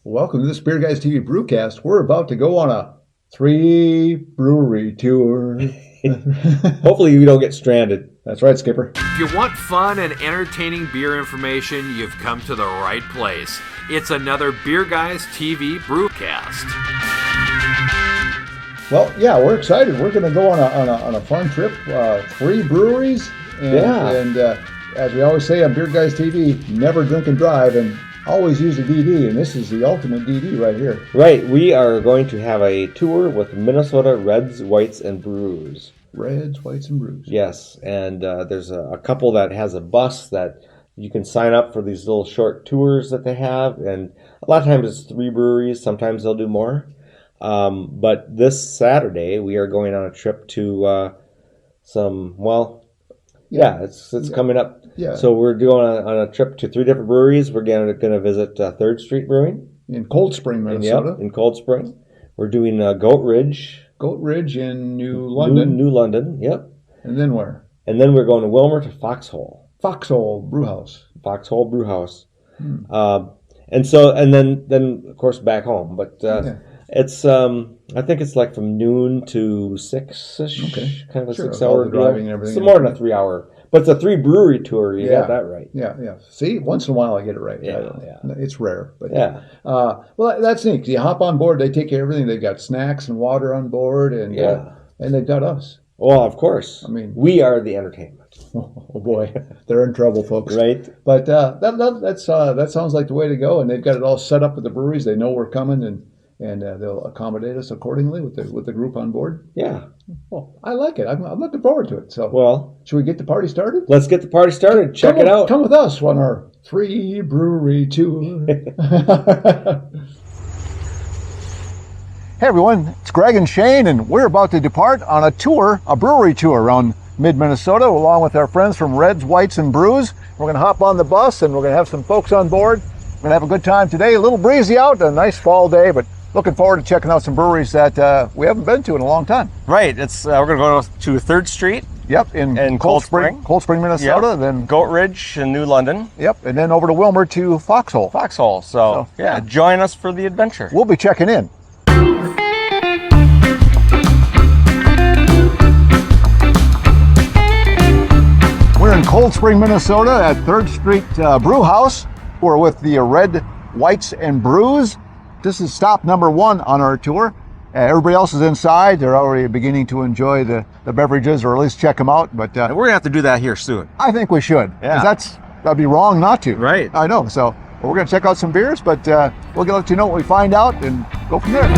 Welcome to this Beer Guys TV Brewcast. We're about to go on a 3-brewery tour. Hopefully we don't get stranded. That's right, Skipper. If you want fun and entertaining beer information, you've come to the right place. It's another Beer Guys TV Brewcast. Well, yeah, we're excited. We're going to go on a fun trip. 3 breweries. And as we always say on Beer Guys TV, never drink and drive and always use a DD. And this is the ultimate DD right here. Right. We are going to have a tour with Minnesota Reds, Whites, and Brews. Reds, Whites, and Brews. Yes. And there's a couple that has a bus that you can sign up for these little short tours that they have. And a lot of times it's 3 breweries. Sometimes they'll do more. But this Saturday, we are going on a trip to it's coming up. Yeah. So we're going on a trip to 3 different breweries. We're going to visit Third Street Brewing. In Cold Spring, Minnesota. Yep, in Cold Spring. We're doing Goat Ridge. Goat Ridge in New London. New London, yep. And then where? And then we're going to Wilmer to Foxhole. Foxhole Brewhouse. Foxhole Brewhouse. And then of course back home. But it's I think it's like from noon to 6-ish. Okay. Kind of a 6-hour driving and everything. It's more than a 3-hour. But it's a 3-brewery tour. You got that right. Yeah. See, once in a while I get it right. Yeah. It's rare. But well, that's neat. You hop on board, they take care of everything. They've got snacks and water on board, and they've got us. Well, of course. I mean, we are the entertainment. Oh boy, they're in trouble, folks. Right. But that sounds like the way to go. And they've got it all set up with the breweries. They know we're coming, and they'll accommodate us accordingly with the group on board. Yeah. Well, I like it. I'm looking forward to it. So, should we get the party started? Let's get the party started. Check it out. Come with us on our 3-brewery tour. Hey everyone, it's Greg and Shane, and we're about to depart on a brewery tour around mid-Minnesota, along with our friends from Reds, Whites, and Brews. We're going to hop on the bus, and we're going to have some folks on board. We're going to have a good time today. A little breezy out, a nice fall day, but looking forward to checking out some breweries that we haven't been to in a long time. Right. It's we're going to go to Third Street. Yep, in Cold Spring, Minnesota. Yep. Then Goat Ridge in New London. Yep, and then over to Wilmer to Foxhole. So join us for the adventure. We'll be checking in. We're in Cold Spring, Minnesota at Third Street Brewhouse. We're with the Red, Whites, and Brews. This is stop number 1 on our tour. Everybody else is inside. They're already beginning to enjoy the beverages, or at least check them out. But we're going to have to do that here soon. I think we should. Because that'd be wrong not to. Right. I know. So we're going to check out some beers, but we'll let you know what we find out and go from there.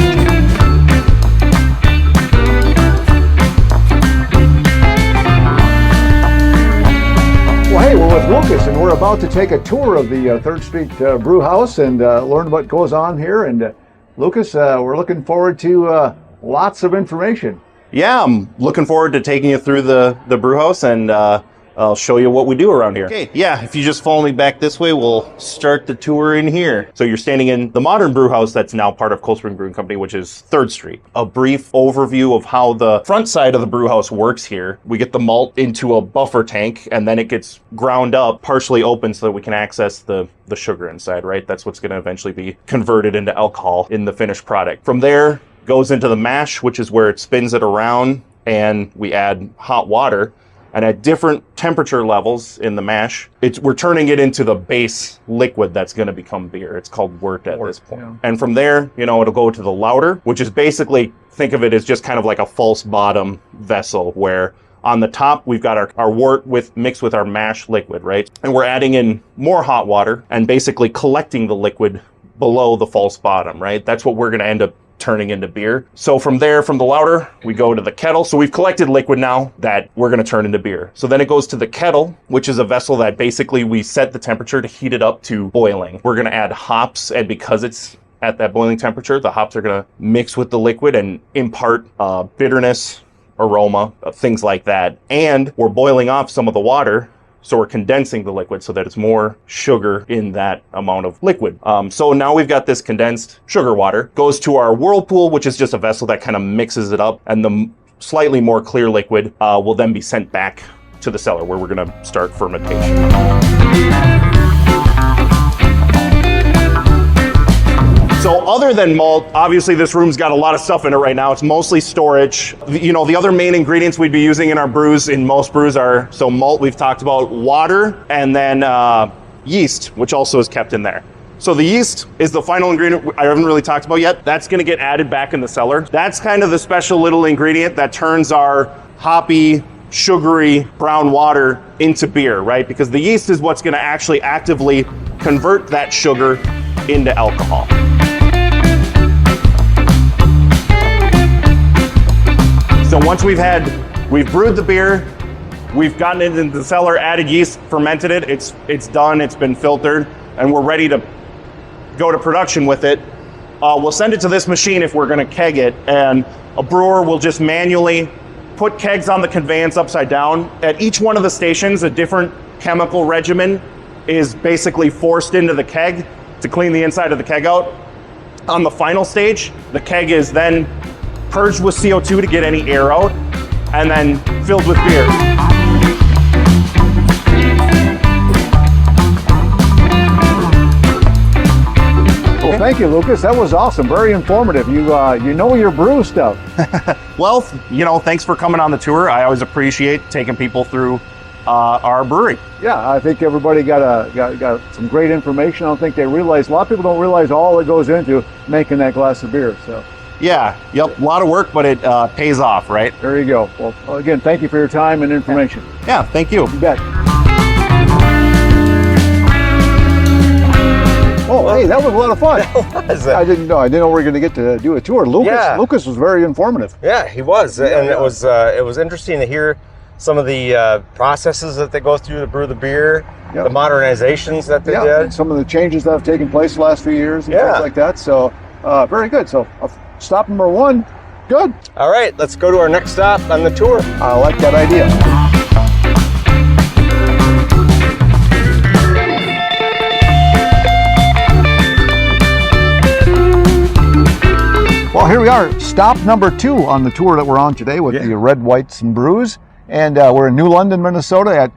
Well, hey, we're with Lucas, and we're about to take a tour of the Third Street Brewhouse and learn what goes on here. And Lucas, we're looking forward to lots of information. Yeah, I'm looking forward to taking you through the brewhouse, and I'll show you what we do around here. Okay, yeah, if you just follow me back this way, we'll start the tour in here. So you're standing in the modern brewhouse that's now part of Cold Spring Brewing Company, which is Third Street. A brief overview of how the front side of the brewhouse works here. We get the malt into a buffer tank, and then it gets ground up, partially open, so that we can access the sugar inside, right? That's what's going to eventually be converted into alcohol in the finished product. From there, goes into the mash, which is where it spins it around, and we add hot water. And at different temperature levels in the mash, we're turning it into the base liquid that's going to become beer. It's called wort at this point. Yeah. And from there, it'll go to the lauter, which is basically, think of it as just kind of like a false bottom vessel, where on the top, we've got our wort mixed with our mash liquid, right? And we're adding in more hot water and basically collecting the liquid below the false bottom, right? That's what we're going to end up turning into beer. So from there, from the lauter, we go to the kettle. So we've collected liquid now that we're going to turn into beer. So then it goes to the kettle, which is a vessel that basically we set the temperature to heat it up to boiling. We're going to add hops, and because it's at that boiling temperature, the hops are going to mix with the liquid and impart bitterness, aroma, things like that. And we're boiling off some of the water, so we're condensing the liquid so that it's more sugar in that amount of liquid. So now we've got this condensed sugar water, goes to our whirlpool, which is just a vessel that kind of mixes it up, and the slightly more clear liquid will then be sent back to the cellar, where we're going to start fermentation. So other than malt, obviously this room's got a lot of stuff in it right now. It's mostly storage. You know, the other main ingredients we'd be using in our brews, in most brews, are, so malt, we've talked about, water, and then yeast, which also is kept in there. So the yeast is the final ingredient I haven't really talked about yet. That's going to get added back in the cellar. That's kind of the special little ingredient that turns our hoppy, sugary brown water into beer, right? Because the yeast is what's going to actually actively convert that sugar into alcohol. So once we've brewed the beer, we've gotten it into the cellar, added yeast, fermented it, it's done, it's been filtered, and we're ready to go to production with it. We'll send it to this machine if we're going to keg it, and a brewer will just manually put kegs on the conveyance upside down. At each one of the stations, a different chemical regimen is basically forced into the keg to clean the inside of the keg out. On the final stage, the keg is then purged with CO2 to get any air out, and then filled with beer. Well, thank you, Lucas. That was awesome. Very informative. You know your brew stuff. Well, you know, thanks for coming on the tour. I always appreciate taking people through our brewery. Yeah, I think everybody got some great information. I don't think they realize, a lot of people don't realize all that goes into making that glass of beer. So Yeah, yep, a lot of work, but it pays off, right? there you go. Well, again, thank you for your time and information. Yeah, thank you. You bet. Oh, hey, that was a lot of fun. I didn't know we were going to get to do a tour. Lucas was very informative. Yeah, he was, and it was interesting to hear some of the processes that they go through to brew the beer, the modernizations that they did, some of the changes that have taken place the last few years, and things like that. So, very good. So, stop number one, good. All right, let's go to our next stop on the tour. I like that idea. Well, here we are, stop number 2 on the tour that we're on today with the Red, Whites, and Brews. And we're in New London, Minnesota at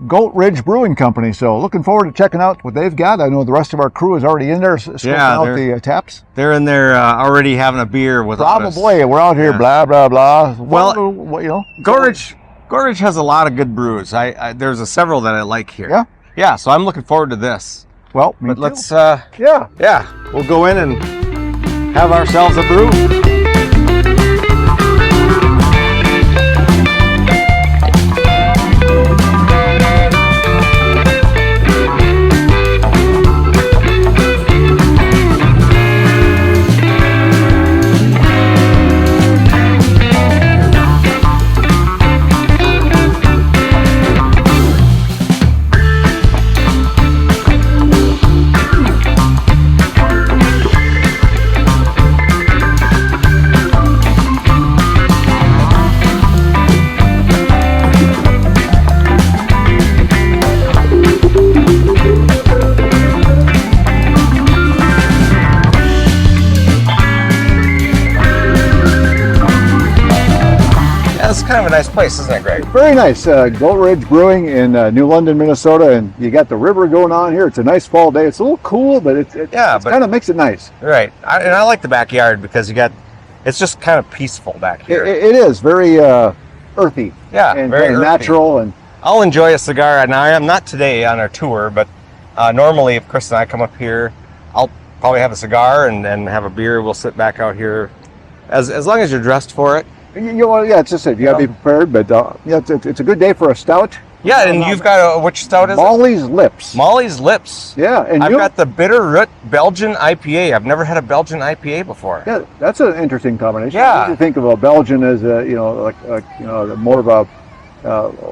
Goat Ridge Brewing Company. So looking forward to checking out what they've got. I know the rest of our crew is already in there scoping out the taps. They're in there already having a beer with us. Probably. We're out here, blah, blah, blah. Well, you know. Goat Ridge has a lot of good brews. There's several that I like here. Yeah? Yeah, so I'm looking forward to this. Well, but let's, we'll go in and have ourselves a brew. It's kind of a nice place, isn't it, Greg? Very nice. Goat Ridge Brewing in New London, Minnesota, and you got the river going on here. It's a nice fall day. It's a little cool, but it kind of makes it nice. Right. And I like the backyard because it's just kind of peaceful back here. It is very earthy. Yeah, and very kind of natural. And I'll enjoy a cigar. Now, I am not today on our tour, but normally if Chris and I come up here, I'll probably have a cigar and have a beer. We'll sit back out here as long as you're dressed for it. It's just it. You got to be prepared, but it's a good day for a stout. Yeah, and you've got which stout is Molly's Lips. Molly's Lips. Yeah, and I've got the Bitter Root Belgian IPA. I've never had a Belgian IPA before. Yeah, that's an interesting combination. Yeah, you think of a Belgian as more of a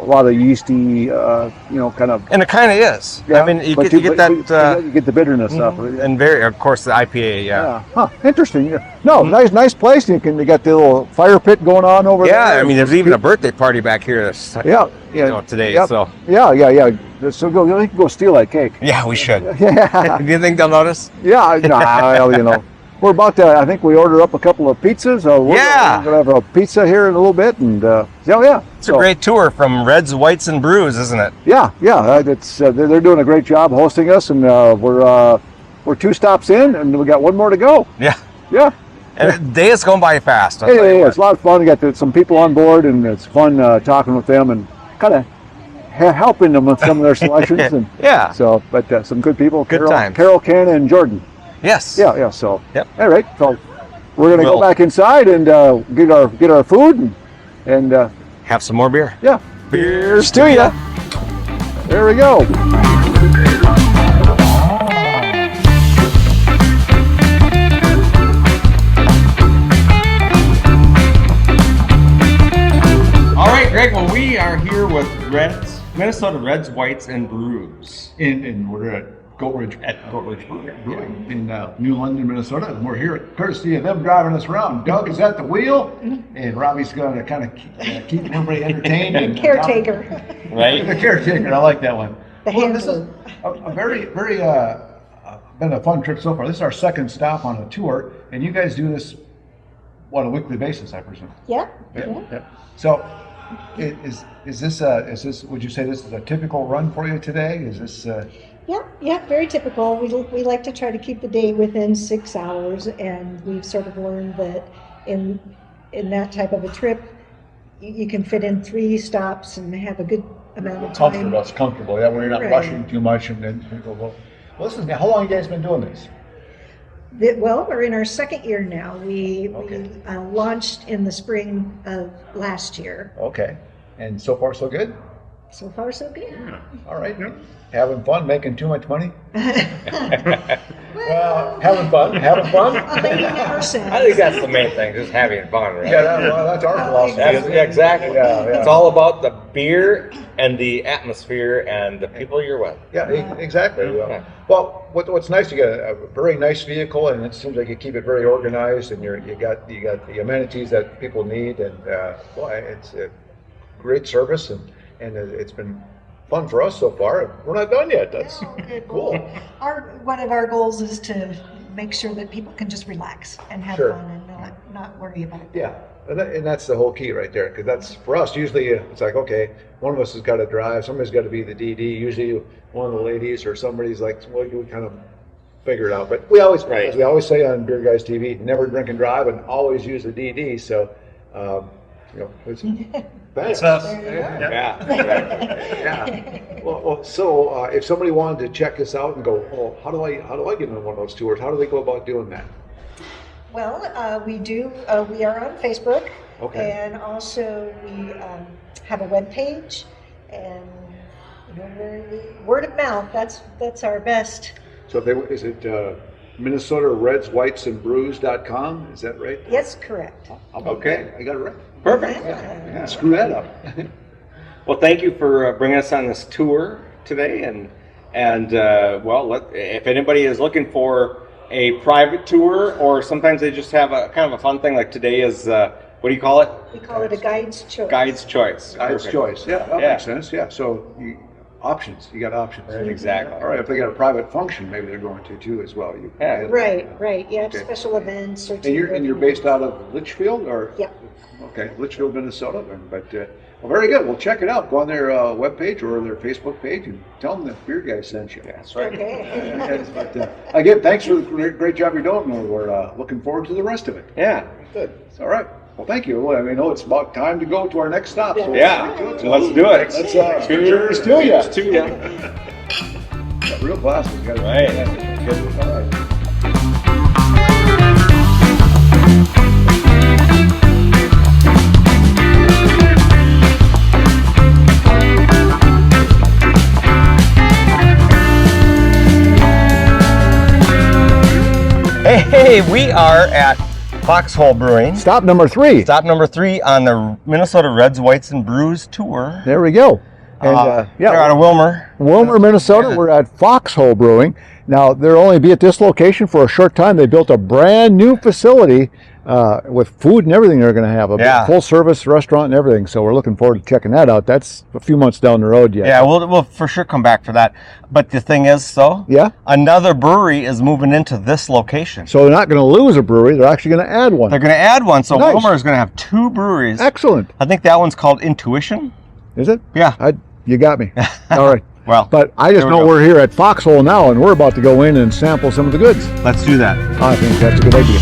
lot of yeasty, kind of. And it kind of is. Yeah, I mean, you get that. You get the bitterness stuff. And of course, the IPA. Yeah. Huh. Interesting. No, nice place. You got the little fire pit going on over there. Yeah, I mean, there's even a birthday party back here. Today. Yep. So. Yeah. So you can go steal that cake. Yeah, we should. Yeah. Do you think they'll notice? Yeah. Nah, we're about to. I think we ordered up a couple of pizzas. We're gonna have a pizza here in a little bit, and It's a great tour from Reds, Whites, and Brews, isn't it? Yeah. It's they're doing a great job hosting us, and we're we're 2 stops in, and we got 1 more to go. Yeah. Yeah. And the day is going by fast. I'll Hey, tell you what. it's a lot of fun. We got some people on board, and it's fun talking with them and kind of helping them with some of their selections. And Yeah. So, but some good people. Good times. Carol, Ken, and Jordan. Yes. Yeah. So. Yep. All right. So we're gonna go We'll- back inside and get our food and Have some more beer. yeah. Beers to ya. There we go. All right, Greg. Well, we are here with Minnesota Reds, Whites, and Brews. And we're at Goat Ridge Brewing in New London, Minnesota. And we're here at courtesy of them driving us around. Doug is at the wheel, and Robbie's going to kind of keep everybody entertained. And Caretaker. Right. The caretaker, I like that one. The Well, this is handler. a very been a fun trip so far. This is our second stop on a tour, and you guys do this on a weekly basis, I presume. Yeah. Yeah. So, is this? Would you say this is a typical run for you today? Is this? Yeah, very typical. We like to try to keep the day within 6 hours, and we've sort of learned that in that type of a trip, you can fit in 3 stops and have a good amount of time. Comfortable. It's comfortable. Yeah, when you're not Right. rushing too much, and then you go. Well, this is how long you guys been doing this? Well, we're in our 2nd year now. We Okay. launched in the spring of last year. Okay, and so far so good. So far, so good. All right, having fun, making too much money. Well, having fun. A lady never says. I think that's the main thing, just having fun, right? Yeah, that's our philosophy. Yeah, exactly. Yeah. It's all about the beer and the atmosphere and the people you're with. Yeah, exactly. Yeah. Well, what's nice, you got a very nice vehicle, and it seems like you keep it very organized, and you got the amenities that people need, and it's a great service, and it's been fun for us so far. We're not done yet. That's cool. One of our goals is to make sure that people can just relax and have Sure. fun and not worry about it. Yeah, and that's the whole key right there, because that's for us. Usually, it's like, okay, one of us has got to drive, somebody's got to be the DD. Usually, one of the ladies or somebody's like, well, we kind of figure it out. But we always, as we always say on Beer Guys TV, never drink and drive, and always use the DD. So, it's thanks. Yeah. Well, so if somebody wanted to check this out and go, oh, how do I get on one of those tours? How do they go about doing that? Well, we do. We are on Facebook, Okay. and also we have a web page, and word of mouth. That's our best. So is it Minnesota Reds, Whites, and Brews.com? Is that right? Yes, correct. Okay, I got it right. Perfect. Yeah, screw that up. Well, thank you for bringing us on this tour today, and if anybody is looking for a private tour, or sometimes they just have a kind of a fun thing, like today is what do you call it? We call it a guide's choice. Guide's choice. Guide's Perfect. choice. Yeah, that makes sense. Yeah, so options. You got options. Exactly. All right, if they got a private function, maybe they're going to too as well. Right. You have Okay. special events or. And you're based out of Litchfield, or? Yep. Okay, Litchfield, Minnesota. But well, very good. Well, check it out. Go on their webpage or their Facebook page and tell them that Beer Guy sent you. That's right. Okay. But again, thanks for the great job you're doing. We're looking forward to the rest of it. Yeah. Good. All right. Well, thank you. Well, I know it's about time to go to our next stop. So Yeah. So let's do it. Let's cheers to you. Cheers to you. Got real glasses. Got Right. All right. Hey, we are at Foxhole Brewing. Stop number 3. Stop number 3 on the Minnesota Reds, Whites, and Brews tour. There we go. And They're out of Wilmer. Wilmer, Minnesota. We're at Foxhole Brewing. Now, they'll only be at this location for a short time. They built a brand new facility with food and everything they're going to have. A full service restaurant and everything. So we're looking forward to checking that out. That's a few months down the road yet. Yeah, we'll for sure come back for that. But the thing is, another brewery is moving into this location. So they're not going to lose a brewery. They're actually going to add one. They're going to add one. So Nice. Wilmer is going to have 2 breweries. Excellent. I think that one's called Intuition. Is it? Yeah. You got me. All right. Well, But I just there we know go. we're here at Foxhole now, and we're about to go in and sample some of the goods. Let's do that. I think that's a good idea.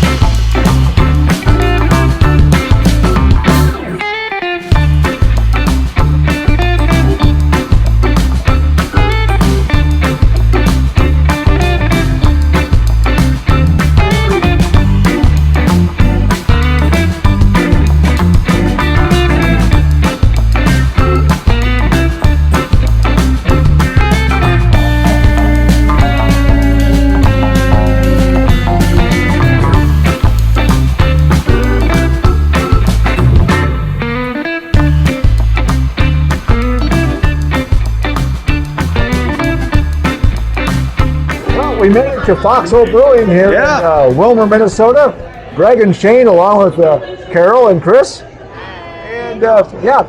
We made it to Foxhole Brewing here in Wilmer, Minnesota. Greg and Shane, along with Carol and Chris. And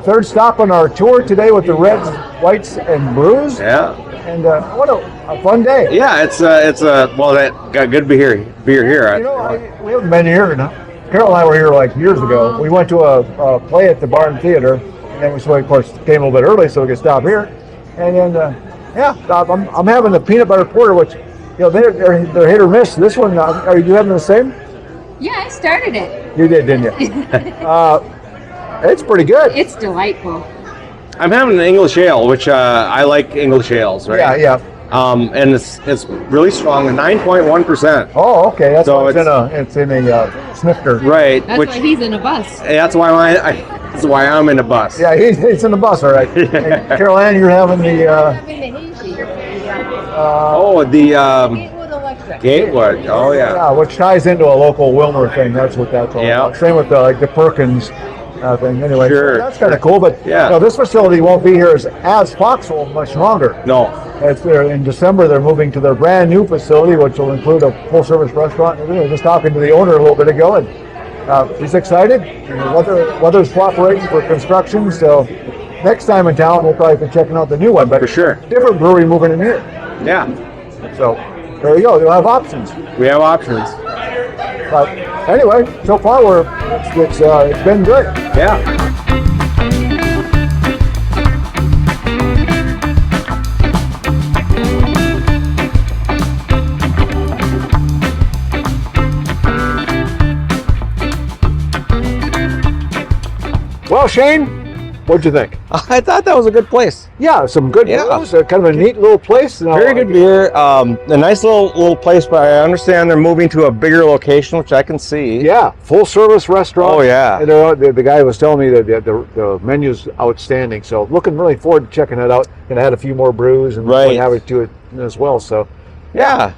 third stop on our tour today with the Reds, Whites, and Brews. Yeah. And what a fun day. Yeah, it's well, that got good beer here. You know, we haven't been here. Carol and I were here like years ago. We went to a play at the Barn Theater, and then we, of course, came a little bit early so we could stop here. And then, I'm having the peanut butter porter, which, you know, they're hit or miss. This one, are you having the same? Yeah, I started it. You did, didn't you? It's pretty good. It's delightful. I'm having an English ale, which I like English ales, right? Yeah. And it's really strong, 9.1%. Oh, okay. That's So why it's in a snifter. Right. That's why he's in a bus. That's why I'm in a bus. Yeah, he's in the bus, all right. And Carol Ann, you're having the Gatewood. Oh yeah. which ties into a local Wilmer thing. That's what that's all about. Same with the Perkins thing. Anyway, Sure. that's kind of cool. But this facility won't be here as Foxhole much longer. No. It's there in December. They're moving to their brand new facility, which will include a full service restaurant. And we were just talking to the owner a little bit ago, and he's excited. Weather's cooperating for construction, so next time in town we'll probably be checking out the new one. But For sure. different brewery moving in here. Yeah. So there you go. You'll have options. We have options. But anyway, so far it's been good. Yeah. Well, Shane, what'd you think? I thought that was a good place. Yeah, some good brews. Kind of a neat little place. Very good beer. A nice little place, but I understand they're moving to a bigger location, which I can see. Yeah, full service restaurant. Oh, yeah. And the guy was telling me that the menu's outstanding. So looking really forward to checking it out. Gonna add a few more brews and have it to it as well. So Yeah.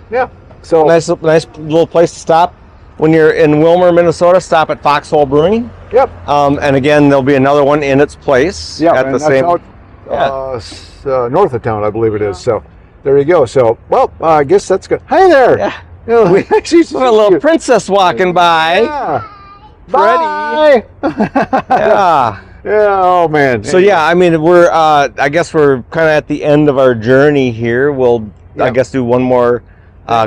So Nice little place to stop. When you're in Wilmer, Minnesota, stop at Foxhole Brewing. Yep. And again, there'll be another one in its place. Yeah, At and the that's same. out north of town, I believe it is. So there you go. So I guess that's good. Hey there. Yeah. You know, we actually What a little princess walking by. Yeah. Freddie. Bye. Yeah. Yeah. Oh man. So yeah, I mean, we're I guess we're kind of at the end of our journey here. We'll I guess do one more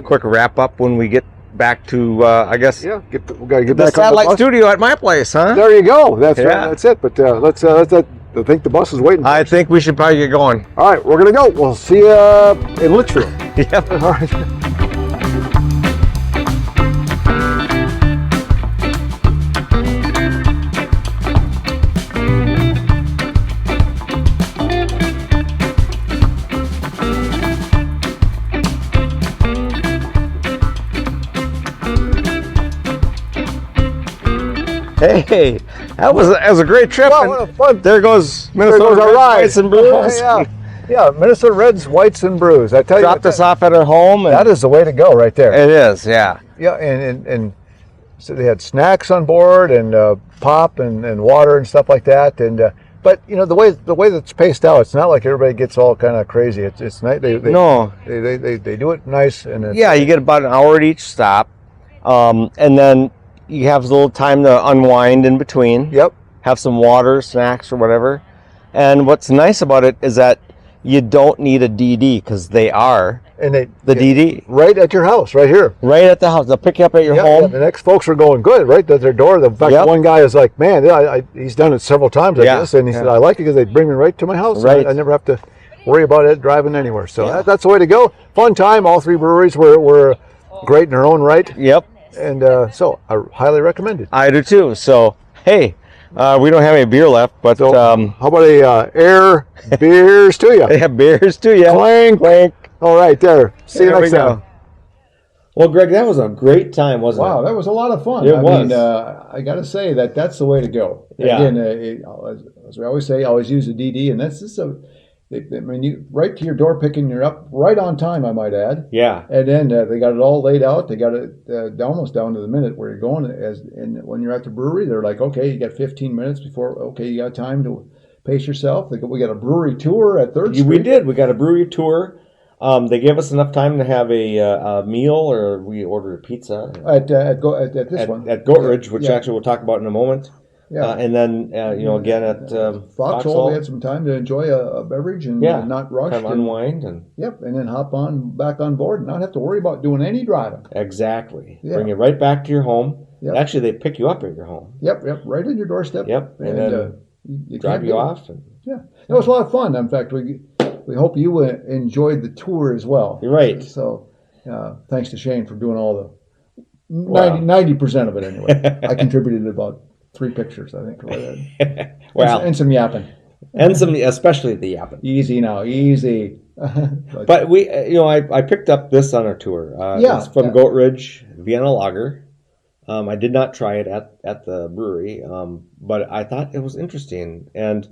quick wrap up when we get back to I guess we gotta get the back on satellite the bus. studio at my place, huh? There you go. That's right. Yeah. That's it. But let's I think the bus is waiting. I think we should probably get going. All right, we're gonna go. We'll see you in Litchfield. Yep. All right. Hey, that was a great trip. Well, and what a fun. there goes There Minnesota goes our ride. Whites and Brews. Yeah, Minnesota Reds, Whites, and Brews. I tell you, Dropped us off at our home. And that is the way to go, right there. it is, yeah. Yeah, and so they had snacks on board and pop and water and stuff like that. And but you know the way that's paced out, it's not like everybody gets all kind of crazy. It's nice. They do it nice and it's, Yeah, you get about an hour at each stop, and then you have a little time to unwind in between. Yep. Have some water, snacks, or whatever. And what's nice about it is that you don't need a DD because they are And the DD right at your house, right here. right at the house. They'll pick you up at your Yeah, home. yeah, the next folks are going good, right at their door. In fact, Yep. one guy is like, man, he's done it several times, I Yeah, guess, and he said, yeah. I like it because they bring me right to my house. Right. I never have to worry about it driving anywhere. So Yeah. that's the way to go. Fun time. All three breweries were great in their own right. Yep. And so I highly recommend it. I do too. So, hey, we don't have any beer left, but So how about air beers to you? they have beers too, yeah. Clank. Clank. All right, there. See you There we next time. go. Well, Greg, that was a great time, wasn't Wow, it? that was a lot of fun. It I was. mean, I got to say that's the way to go. Yeah. Again, as we always say, always use a DD, and that's just you right to your door picking. You're up right on time, I might add. Yeah. And then they got it all laid out. They got it almost down to the minute where you're going. And when you're at the brewery, they're like, okay, you got 15 minutes before. Okay, you got time to pace yourself. We got a brewery tour at Third Street. We did. We got a brewery tour. They gave us enough time to have a meal, or we ordered a pizza at this one at Goat Ridge, which Yeah. actually we'll talk about in a moment. Yeah. And then again at Foxhole, we had some time to enjoy a beverage and not rush. kind of unwind and Yep, and then hop back on board and not have to worry about doing any driving. exactly Yeah. bring you right back to your home. Yep. Actually, they pick you up at your home. Yep, right in your doorstep. Yep, and then you Drive can't you beat it. off. And, Yeah, it was a lot of fun. In fact, we hope you enjoyed the tour as well. You're right. So, thanks to Shane for doing all the Wow. 90% of it anyway. I contributed about 3 pictures, I think. Well, and some yapping. and some, especially the yapping. Easy now, easy. But we, I picked up this on our tour. It's from Goat Ridge, Vienna Lager. I did not try it at the brewery, but I thought it was interesting. And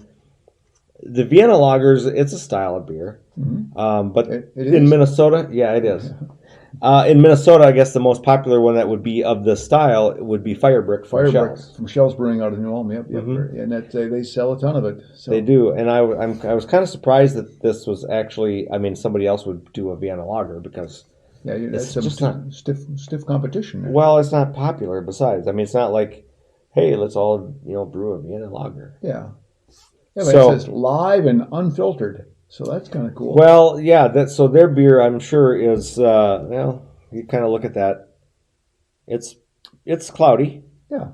the Vienna Lagers, it's a style of beer. But It in is? Minnesota, yeah, it is. In Minnesota, I guess the most popular one that would be of this style would be Firebrick from Shells. From Shells Brewing out of New Ulm. Yep. And they sell a ton of it. So. They do, and I was kind of surprised that this was actually. I mean, somebody else would do a Vienna Lager because Yeah, that's it's just some stiff competition there. well, it's not popular. Besides, I mean, it's not like, hey, let's all brew a Vienna Lager. Yeah, but So- it says live and unfiltered, so that's kind of cool. Well, yeah, so their beer, I'm sure, is you kind of look at that. It's cloudy. Yeah.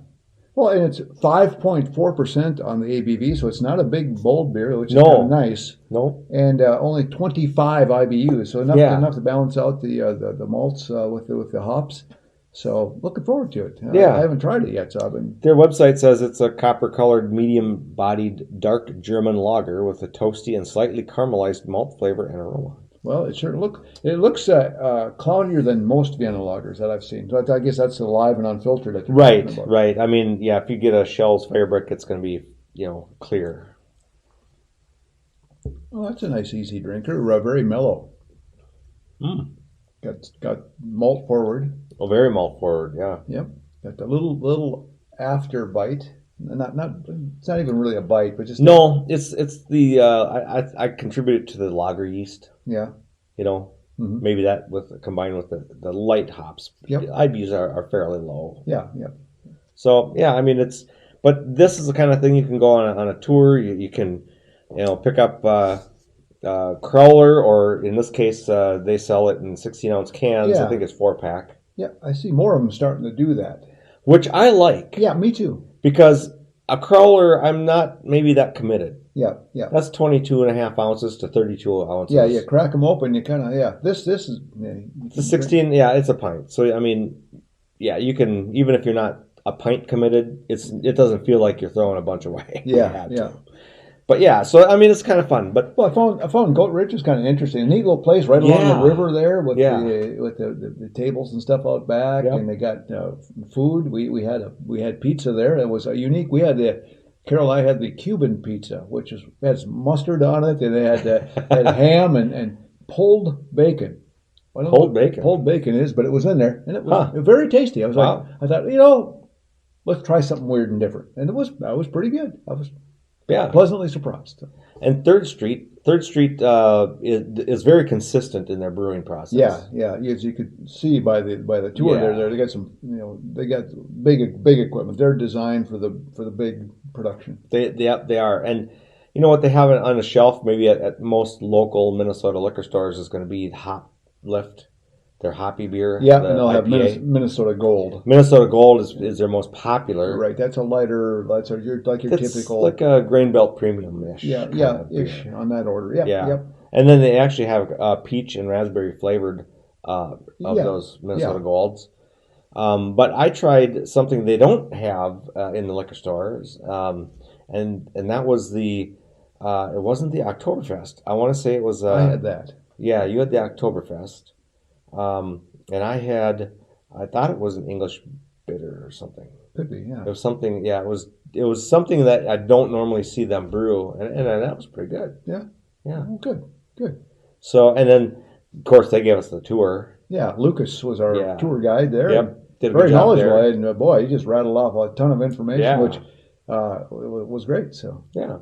Well, and it's 5.4% on the ABV, so it's not a big bold beer, which is No. kind of nice. No, And only 25 IBUs, so enough Yeah. to balance out the malts with the hops. So looking forward to it. Yeah. I haven't tried it yet, so I've been. their website says it's a copper-colored, medium-bodied, dark German lager with a toasty and slightly caramelized malt flavor and aroma. Well, it looks cloudier than most Vienna lagers that I've seen. So I guess that's the live and unfiltered that you're talking about. Right. I mean, yeah, if you get a Shells Firebrick, it's going to be, clear. Oh, that's a nice easy drinker. Very mellow. Got malt forward. Oh, very malt forward, yeah. Yep. Got the little after bite. Not it's not even really a bite, but just No, it's the I contribute it to the lager yeast. Yeah. Maybe that combined with the light hops. Yep. IBUs are fairly low. Yeah. So yeah, I mean but this is the kind of thing you can go on a tour. You can pick up Crowler, or in this case they sell it in 16-ounce cans. Yeah. I think it's 4-pack, Yeah. I see more of them starting to do that. which I like. Yeah, me too. Because a Crowler, I'm not maybe that committed. Yeah. That's 22.5 ounces to 32 ounces. Yeah. Crack them open. You kind of This is The 16, yeah, it's a pint. So I mean, yeah, you can, even if you're not a pint committed, it doesn't feel like you're throwing a bunch away. Yeah. But yeah, so I mean, it's kind of fun. But Well, I found Goat Ridge is kind of interesting. A neat little place right along the river there with the tables and stuff out back, and they got food. We had pizza there. It was unique. We had Carol and I had the Cuban pizza, which has mustard on it, and they had ham and pulled bacon. I don't know what bacon. Pulled bacon is, but it was in there, and it was very tasty. I was like, I thought, let's try something weird and different, and that was pretty good. I was pleasantly surprised. And Third Street is very consistent in their brewing process. Yeah. As you could see by the tour there, they got some, they got big equipment. They're designed for the big production. They are. And you know what they have on a shelf, maybe at most local Minnesota liquor stores, is going to be Hop Lift, their hoppy beer. Yeah, and they'll have IPA. Minnesota Gold. Minnesota Gold is their most popular. Right, that's a lighter. That's your It's typical. like a grain belt premium ish. Ish on that order. Yep. And then they actually have peach and raspberry flavored of Yeah. those Minnesota Yeah. Golds. But I tried something they don't have in the liquor stores, and that was it wasn't the Oktoberfest. I want to say it was. I had that. Yeah, you had the Oktoberfest, and I thought it was an English bitter or something. Could be, yeah. It was something. Yeah, it was something that I don't normally see them brew, and that was pretty good. Yeah. Yeah. Oh, good. So, and then of course they gave us the tour. Yeah, Lucas was our Yeah. tour guide there. Yep. Did a Very good job knowledgeable, there. and boy, he just rattled off a ton of information, Yeah. which was great. So Yeah.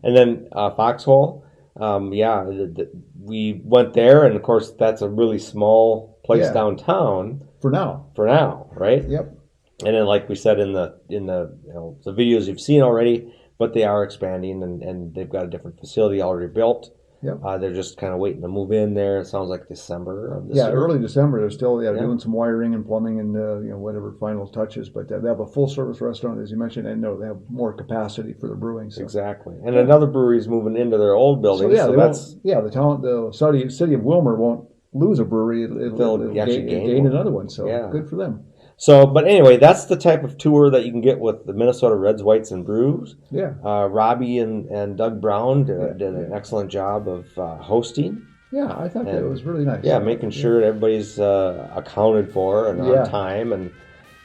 And then Foxhole, we went there, and of course that's a really small place Yeah. downtown for now, right? yep. And then, like we said in the the videos you've seen already, but they are expanding, and they've got a different facility already built. Yep. They're just kind of waiting to move in there. It sounds like December of this Yeah, year. early December. They're still Yeah. doing some wiring and plumbing and whatever final touches. But they have a full service restaurant, as you mentioned, and they have more capacity for the brewing. So. Exactly. And another brewery's moving into their old building. So So, they that's won't, the city of Wilmer won't lose a brewery. It'll actually gain gain one. another one. So Yeah. good for them. so. But anyway, that's the type of tour that you can get with the Minnesota Reds, Whites, and Brews. Yeah. Robbie and Doug Brown did an excellent job of hosting. Yeah, I thought that And, was really nice. Yeah, making sure everybody's accounted for and Yeah. on time, and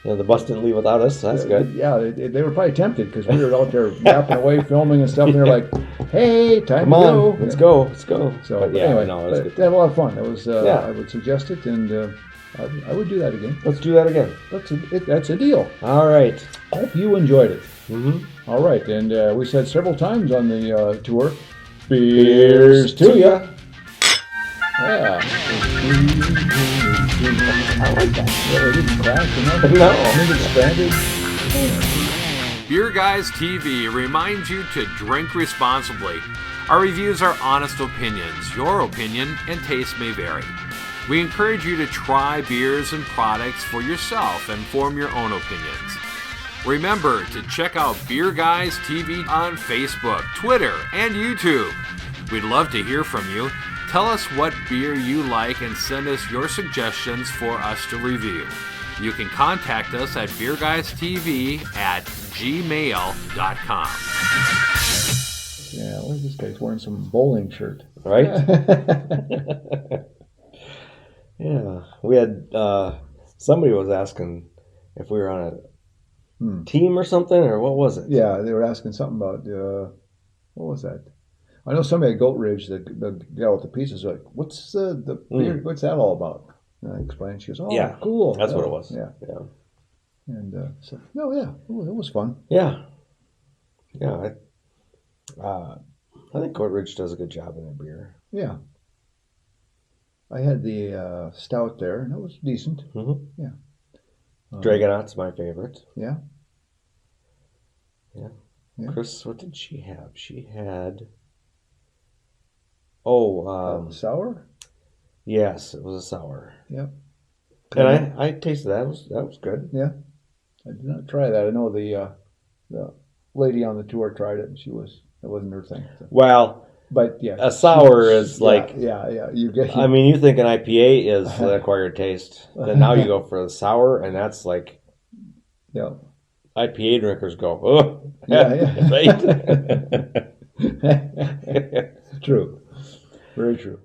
the bus didn't leave without us. So that's good. Yeah, they were probably tempted because we were out there yapping away, filming and stuff, and they're like, "Hey, time Come to on, go, let's go, let's go. So But yeah, anyway, no, it was good. they had a lot of fun. It was. Yeah. I would suggest it, and I would do that again. Let's do that again. That's a deal. All right. Hope you enjoyed it. Mm-hmm. All right, and we said several times on the tour, beers to ya. Yeah. I like that. Yeah, it didn't crash, No. It expanded. Beer Guys TV reminds you to drink responsibly. Our reviews are honest opinions. Your opinion and taste may vary. We encourage you to try beers and products for yourself and form your own opinions. Remember to check out Beer Guys TV on Facebook, Twitter, and YouTube. We'd love to hear from you. Tell us what beer you like and send us your suggestions for us to review. You can contact us at beerguystv@gmail.com. Yeah, look at this guy's wearing some bowling shirt. Right? Yeah. We had somebody was asking if we were on a team or something, or what was it? Yeah, they were asking something about what was that? I know somebody at Goat Ridge, the guy with the pizzas, like, what's the beer? What's that all about? And I explained. She goes, "Oh, Yeah, cool." That's Yeah, what it was. Yeah, Yeah. and so no, yeah, it was fun. Yeah. Yeah. I think Goat Ridge does a good job in their beer. Yeah, I had the stout there, and it was decent. Mm-hmm. Yeah. Dragonaut's my favorite. Yeah. Yeah. Yeah. Chris, what did she have? She had. Sour. Yes, it was a sour. Yep. And I tasted that. That was good. Yeah. I did not try that. I know the lady on the tour tried it, and it wasn't her thing. So. Well, But yeah, a sour is like. yeah. You get. I mean, you think an IPA is the acquired taste. Then now you go for the sour, and that's like. Yeah. IPA drinkers go, oh, Yeah. right? True. Very true.